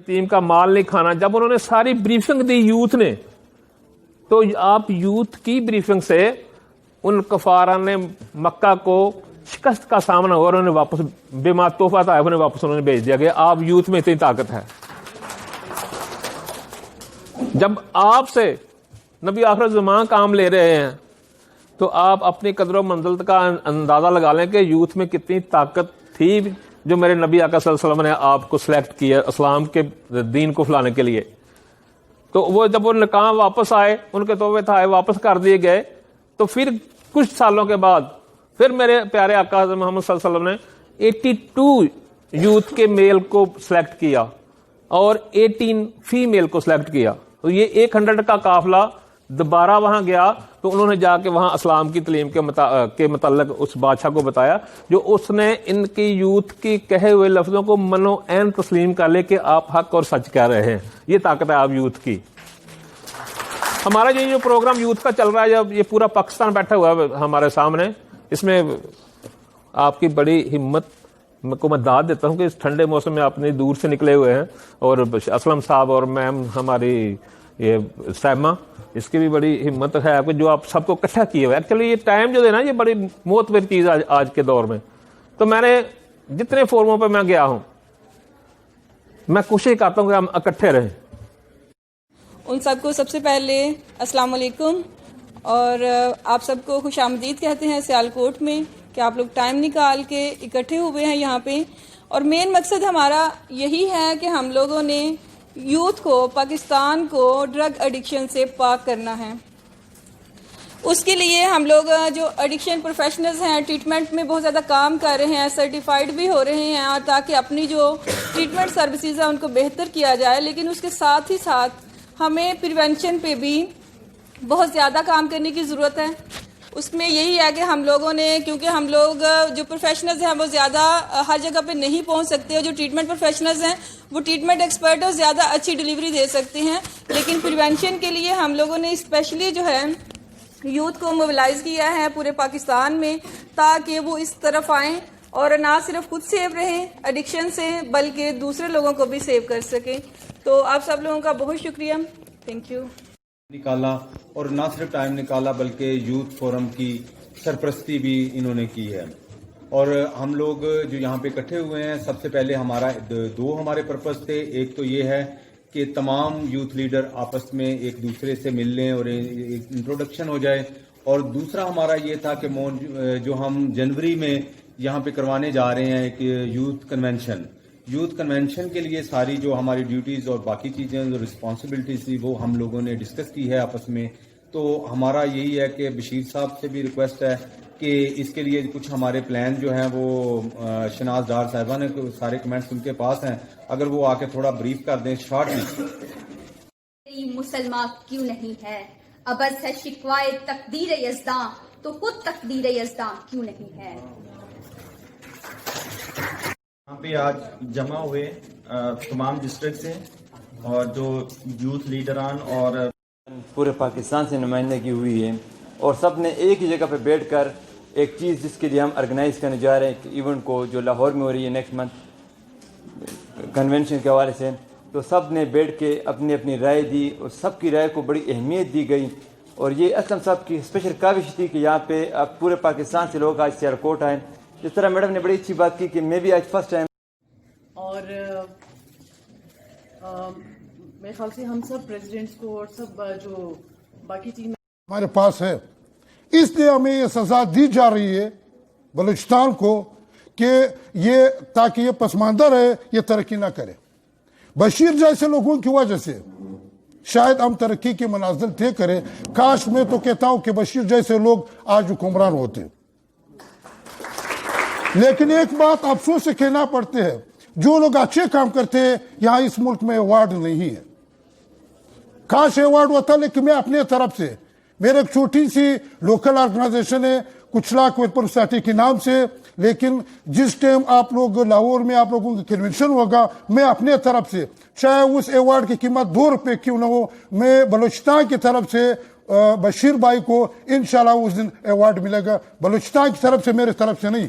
یتیم کا مال نہیں کھانا، جب انہوں نے ساری بریفنگ دی یوتھ نے، تو آپ یوتھ کی بریفنگ سے ان کفارہ نے مکہ کو شکست کا سامنا ہوا اور انہوں نے واپس بے ما تحفہ تھا انہیں واپس انہوں نے بھیج دیا گیا. آپ یوتھ میں اتنی طاقت ہے. جب آپ سے نبی آخر زمان کام لے رہے ہیں تو آپ اپنی قدر و منزلت کا اندازہ لگا لیں کہ یوتھ میں کتنی طاقت تھی جو میرے نبی آقا صلی اللہ علیہ وسلم نے آپ کو سلیکٹ کیا اسلام کے دین کو پھیلانے کے لیے. تو وہ جب وہ نکام واپس آئے، ان کے تحفے تھے واپس کر دیے گئے، تو پھر کچھ سالوں کے بعد پھر میرے پیارے آقا حضرت محمد صلی اللہ علیہ وسلم نے 82 یوتھ کے میل کو سلیکٹ کیا اور 18 فیمیل کو سلیکٹ کیا. تو یہ 100 کا قافلہ دوبارہ وہاں گیا تو انہوں نے جا کے وہاں اسلام کی تعلیم کے متعلق اس بادشاہ کو بتایا، جو اس نے ان کی یوتھ کی کہے ہوئے لفظوں کو منو عین تسلیم کر لے کہ آپ حق اور سچ کہہ رہے ہیں. یہ طاقت ہے آپ یوتھ کی. ہمارا یہ جو پروگرام یوتھ کا چل رہا ہے، جب یہ پورا پاکستان بیٹھا ہوا ہے ہمارے سامنے، اس میں آپ کی بڑی ہمت کو میں داد دیتا ہوں کہ اس ٹھنڈے موسم میں آپ نے دور سے نکلے ہوئے ہیں، اور اسلم صاحب اور میم ہماری یہ سیما، اس کی بھی بڑی ہمت ہے آپ جو آپ سب کو اکٹھا کیے ہوئے. ایکچولی یہ ٹائم جو ہے نا، یہ بڑی معتبر چیز آج کے دور میں. تو میں نے جتنے فورموں پہ میں گیا ہوں، میں کوشش کرتا ہوں کہ ہم اکٹھے رہیں. ان سب کو سب سے پہلے السلام علیکم، اور آپ سب کو خوش آمدید کہتے ہیں سیالکوٹ میں کہ آپ لوگ ٹائم نکال کے اکٹھے ہوئے ہیں یہاں پہ. اور مین مقصد ہمارا یہی ہے کہ ہم لوگوں نے یوتھ کو، پاکستان کو ڈرگ ایڈکشن سے پاک کرنا ہے. اس کے لیے ہم لوگ جو ایڈکشن پروفیشنلز ہیں ٹریٹمنٹ میں بہت زیادہ کام کر رہے ہیں، سرٹیفائڈ بھی ہو رہے ہیں، اور تاکہ اپنی جو ٹریٹمنٹ سروسز ہیں ان کو بہتر کیا جائے. لیکن اس کے ساتھ ہی ساتھ ہمیں پریونشن پہ بھی بہت زیادہ کام کرنے کی ضرورت ہے. اس میں یہی ہے کہ ہم لوگوں نے، کیونکہ ہم لوگ جو پروفیشنلز ہیں وہ زیادہ ہر جگہ پہ نہیں پہنچ سکتے، اور جو ٹریٹمنٹ پروفیشنلز ہیں وہ ٹریٹمنٹ ایکسپرٹ اور زیادہ اچھی ڈلیوری دے سکتے ہیں. لیکن پریونشن کے لیے ہم لوگوں نے اسپیشلی جو ہے یوتھ کو موبلائز کیا ہے پورے پاکستان میں، تاکہ وہ اس طرف آئیں اور نہ صرف خود سیو رہیں ایڈکشن سے، بلکہ دوسرے لوگوں کو بھی سیو کر سکیں. تو آپ سب لوگوں کا بہت شکریہ. Thank you. نکالا، اور نہ صرف ٹائم نکالا بلکہ یوتھ فورم کی سرپرستی بھی انہوں نے کی ہے. اور ہم لوگ جو یہاں پہ اکٹھے ہوئے ہیں، سب سے پہلے دو ہمارے پرپز تھے. ایک تو یہ ہے کہ تمام یوتھ لیڈر آپس میں ایک دوسرے سے مل لیں اور ایک انٹروڈکشن ہو جائے، اور دوسرا ہمارا یہ تھا کہ جو ہم جنوری میں یہاں پہ کروانے جا رہے ہیں ایک یوتھ کنونشن کے لیے ساری جو ہماری ڈیوٹیز اور باقی چیزیں جو رسپانسبلٹیز تھی وہ ہم لوگوں نے ڈسکس کی ہے آپس میں. تو ہمارا یہی ہے کہ بشیر صاحب سے بھی ریکویسٹ ہے کہ اس کے لیے کچھ ہمارے پلان جو ہیں وہ شناز ڈار صاحبہ نے سارے کمنٹس ان کے پاس ہیں، اگر وہ آ کے تھوڑا بریف کر دیں شارٹلی. مسلمان کیوں نہیں ہے، ابد ہے شکوائے تقدیر یزداں، تو خود تقدیر یزداں کیوں نہیں ہے. یہاں پہ آج جمع ہوئے تمام ڈسٹرکٹ سے، اور جو یوتھ لیڈران اور پورے پاکستان سے نمائندگی ہوئی ہے، اور سب نے ایک ہی جگہ پہ بیٹھ کر ایک چیز جس کے لیے ہم آرگنائز کرنے جا رہے ہیں ایک ایونٹ کو جو لاہور میں ہو رہی ہے نیکسٹ منتھ کنونشن کے حوالے سے، تو سب نے بیٹھ کے اپنی اپنی رائے دی اور سب کی رائے کو بڑی اہمیت دی گئی. اور یہ اسلم صاحب کی اسپیشل کاوش تھی کہ یہاں پہ اب پورے پاکستان سے لوگ آج سیالکوٹ آئیں. جس طرح میڈم نے بڑی اچھی بات کی کہ میں بھی آج فرسٹ ٹائم، اور میرے خیال سے ہم سب پریزیڈنٹس کو اور سب جو باقی ٹیم ہمارے پاس ہے، اس لیے ہمیں یہ سزا دی جا رہی ہے بلوچستان کو کہ یہ تاکہ یہ پسماندہ رہے، یہ ترقی نہ کرے. بشیر جیسے لوگوں کی وجہ سے شاید ہم ترقی کے منازل طے کریں. کاش میں تو کہتا ہوں کہ بشیر جیسے لوگ آج حکمران ہوتے. لیکن ایک بات افسوس سے کہنا پڑتے ہے، جو لوگ اچھے کام کرتے ہیں یہاں اس ملک میں ایوارڈ نہیں ہے. کاش ایوارڈ ہوتا، لیکن میں اپنے طرف سے، میرے ایک چھوٹی سی لوکل آرگنائزیشن ہے کچلا کویتپور سوسائٹی کے نام سے، لیکن جس ٹائم آپ لوگ لاہور میں آپ لوگوں کا کنونشن ہوگا، میں اپنے طرف سے چاہے اس ایوارڈ کی قیمت 2 روپے کیوں نہ ہو، میں بلوچستان کی طرف سے بشیر بھائی کو انشاءاللہ اس دن ایوارڈ ملے گا. بلوچستان کی طرف سے، میرے طرف سے نہیں.